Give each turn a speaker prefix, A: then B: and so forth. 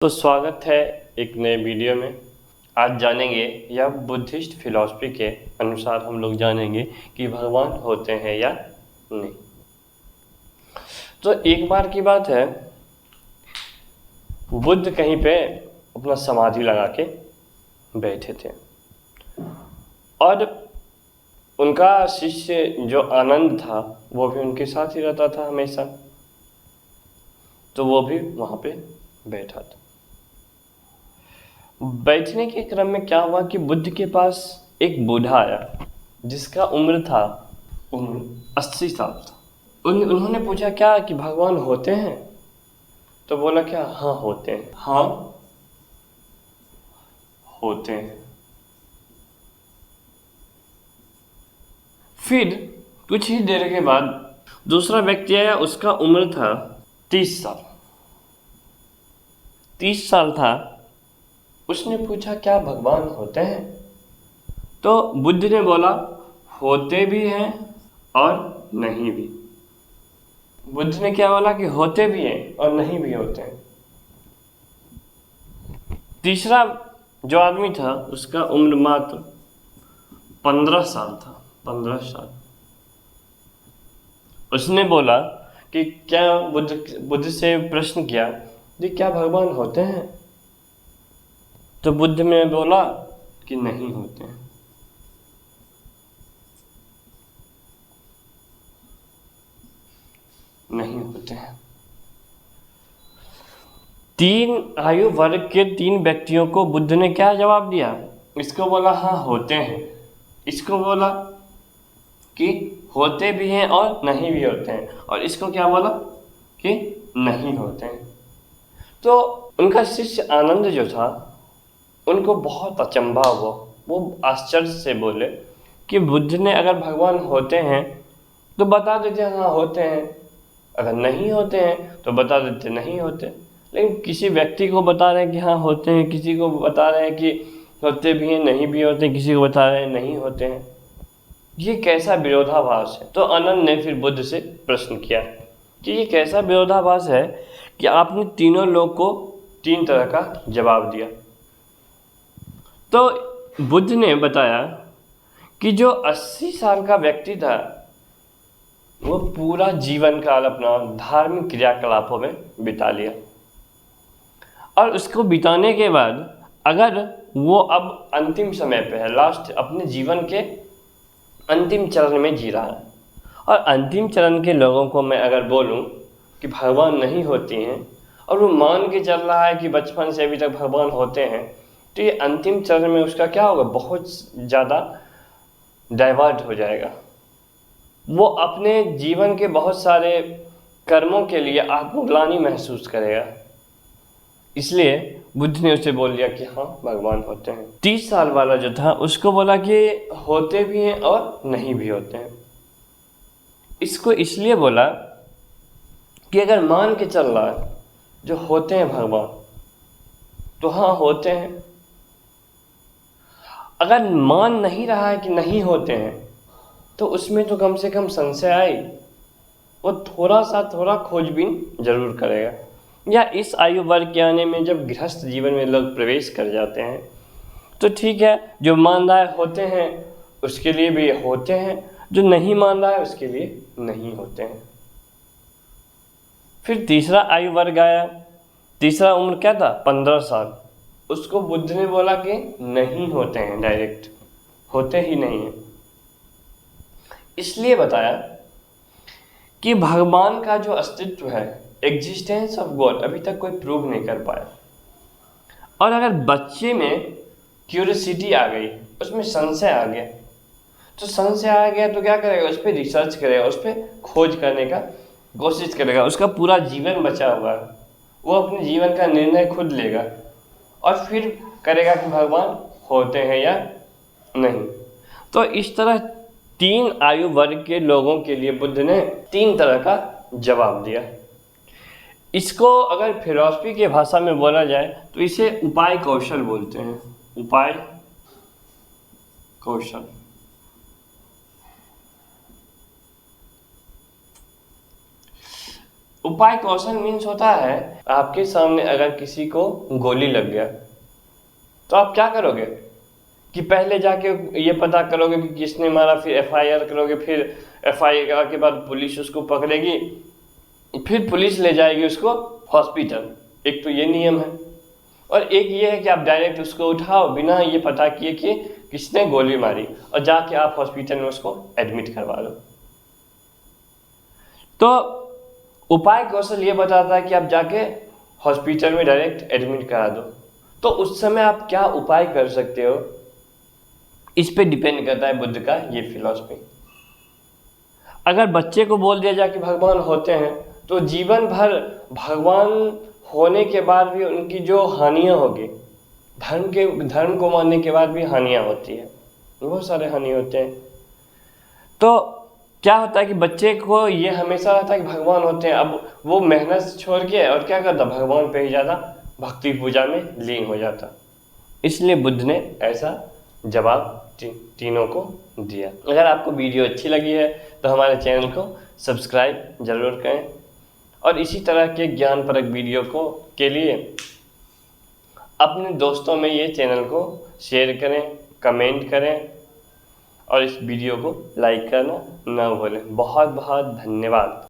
A: तो स्वागत है एक नए वीडियो में। आज जानेंगे या बुद्धिस्ट फिलॉसफी के अनुसार हम लोग जानेंगे कि भगवान होते हैं या नहीं। तो एक बार की बात है, बुद्ध कहीं पे अपना समाधि लगा के बैठे थे और उनका शिष्य जो आनंद था वो भी उनके साथ ही रहता था हमेशा। तो वो भी वहाँ पे बैठा था। बैठने के क्रम में क्या हुआ कि बुद्ध के पास एक बूढ़ा आया जिसका उम्र 80 साल था। उन्होंने पूछा क्या कि भगवान होते हैं? तो बोला क्या, हाँ होते हैं, हाँ होते हैं। फिर कुछ ही देर के बाद दूसरा व्यक्ति आया, उसका उम्र था 30 साल। 30 साल था। उसने पूछा क्या भगवान होते हैं? तो बुद्ध ने बोला होते भी हैं और नहीं भी। बुद्ध ने क्या बोला कि होते भी हैं और नहीं भी होते हैं। तीसरा जो आदमी था उसका उम्र मात्र 15 साल था। 15 साल। उसने बोला कि क्या बुद्ध से प्रश्न किया कि क्या भगवान होते हैं? तो बुद्ध ने बोला कि नहीं होते हैं। नहीं होते हैं। 3 आयु वर्ग के 3 व्यक्तियों को बुद्ध ने क्या जवाब दिया? इसको बोला हाँ होते हैं, इसको बोला कि होते भी हैं और नहीं भी होते हैं, और इसको क्या बोला कि नहीं होते हैं। तो उनका शिष्य आनंद जो था उनको बहुत अचंभा हुआ। वो आश्चर्य से बोले कि बुद्ध ने अगर भगवान होते हैं तो बता देते हाँ होते हैं, अगर नहीं होते हैं तो बता देते नहीं होते। लेकिन किसी व्यक्ति को बता रहे हैं कि हाँ होते हैं, किसी को बता रहे हैं कि होते भी हैं नहीं भी होते, किसी को बता रहे हैं नहीं होते हैं। ये कैसा विरोधाभास है? तो आनंद ने फिर बुद्ध से प्रश्न किया कि ये कैसा विरोधाभास है कि आपने तीनों लोग को 3 तरह का जवाब दिया। तो बुद्ध ने बताया कि जो 80 साल का व्यक्ति था वो पूरा जीवन काल अपना धार्मिक क्रियाकलापों में बिता लिया, और उसको बिताने के बाद अगर वो अब अंतिम समय पे है, लास्ट अपने जीवन के अंतिम चरण में जी रहा है, और अंतिम चरण के लोगों को मैं अगर बोलूं कि भगवान नहीं होती हैं और वो मान के चल रहा है कि बचपन से अभी तक भगवान होते हैं, तो ये अंतिम चरण में उसका क्या होगा? बहुत ज़्यादा डाइवर्ट हो जाएगा। वो अपने जीवन के बहुत सारे कर्मों के लिए आत्मग्लानि महसूस करेगा। इसलिए बुद्ध ने उसे बोल दिया कि हाँ भगवान होते हैं। 30 साल वाला जो था उसको बोला कि होते भी हैं और नहीं भी होते हैं। इसको इसलिए बोला कि अगर मान के चल रहा है जो होते हैं भगवान, तो हाँ होते हैं। अगर मान नहीं रहा है कि नहीं होते हैं तो उसमें तो कम से कम संशय आई, वो थोड़ा खोजबीन जरूर करेगा। या इस आयु वर्ग के आने में जब गृहस्थ जीवन में लोग प्रवेश कर जाते हैं तो ठीक है, जो मान रहा है होते हैं उसके लिए भी होते हैं, जो नहीं मान रहा है उसके लिए नहीं होते हैं। फिर तीसरा आयु वर्ग आया। तीसरा उम्र क्या था? 15 साल। उसको बुद्ध ने बोला कि नहीं होते हैं, डायरेक्ट होते ही नहीं है। इसलिए बताया कि भगवान का जो अस्तित्व है, एग्जिस्टेंस ऑफ गॉड, अभी तक कोई प्रूव नहीं कर पाया। और अगर बच्चे में क्यूरियोसिटी आ गई, उसमें संशय आ गया, तो संशय आ गया तो क्या करेगा? उस पर रिसर्च करेगा, उस पर खोज करने का कोशिश करेगा। उसका पूरा जीवन बचा हुआ है, वो अपने जीवन का निर्णय खुद लेगा और फिर करेगा कि भगवान होते हैं या नहीं। तो इस तरह 3 आयु वर्ग के लोगों के लिए बुद्ध ने 3 तरह का जवाब दिया। इसको अगर फिलॉसफी के भाषा में बोला जाए तो इसे उपाय कौशल बोलते हैं। उपाय कौशल। उपाय कौशल मीन्स होता है आपके सामने अगर किसी को गोली लग गया तो आप क्या करोगे कि पहले जाके ये पता करोगे कि किसने मारा, फिर एफआईआर करोगे, फिर एफआईआर के बाद पुलिस उसको पकड़ेगी, फिर पुलिस ले जाएगी उसको हॉस्पिटल। एक तो ये नियम है, और एक ये है कि आप डायरेक्ट उसको उठाओ बिना ये पता किए कि किसने गोली मारी, और जाके आप हॉस्पिटल में उसको एडमिट करवा लो। तो उपाय कौशल ये बताता है कि आप जाके हॉस्पिटल में डायरेक्ट एडमिट करा दो। तो उस समय आप क्या उपाय कर सकते हो, इस पे डिपेंड करता है बुद्ध का ये फिलॉसफी। अगर बच्चे को बोल दिया जाए कि भगवान होते हैं, तो जीवन भर भगवान होने के बाद भी उनकी जो हानियाँ होगी, धर्म को मानने के बाद भी हानियाँ होती है, बहुत सारे हानि होते हैं। तो क्या होता है कि बच्चे को ये हमेशा रहता है कि भगवान होते हैं, अब वो मेहनत छोड़ के और क्या करता, भगवान पे ही ज़्यादा भक्ति पूजा में लीन हो जाता। इसलिए बुद्ध ने ऐसा जवाब तीनों को दिया। अगर आपको वीडियो अच्छी लगी है तो हमारे चैनल को सब्सक्राइब जरूर करें, और इसी तरह के ज्ञानपरक वीडियो के लिए अपने दोस्तों में ये चैनल को शेयर करें, कमेंट करें, और इस वीडियो को लाइक करना ना भूलें। बहुत बहुत धन्यवाद।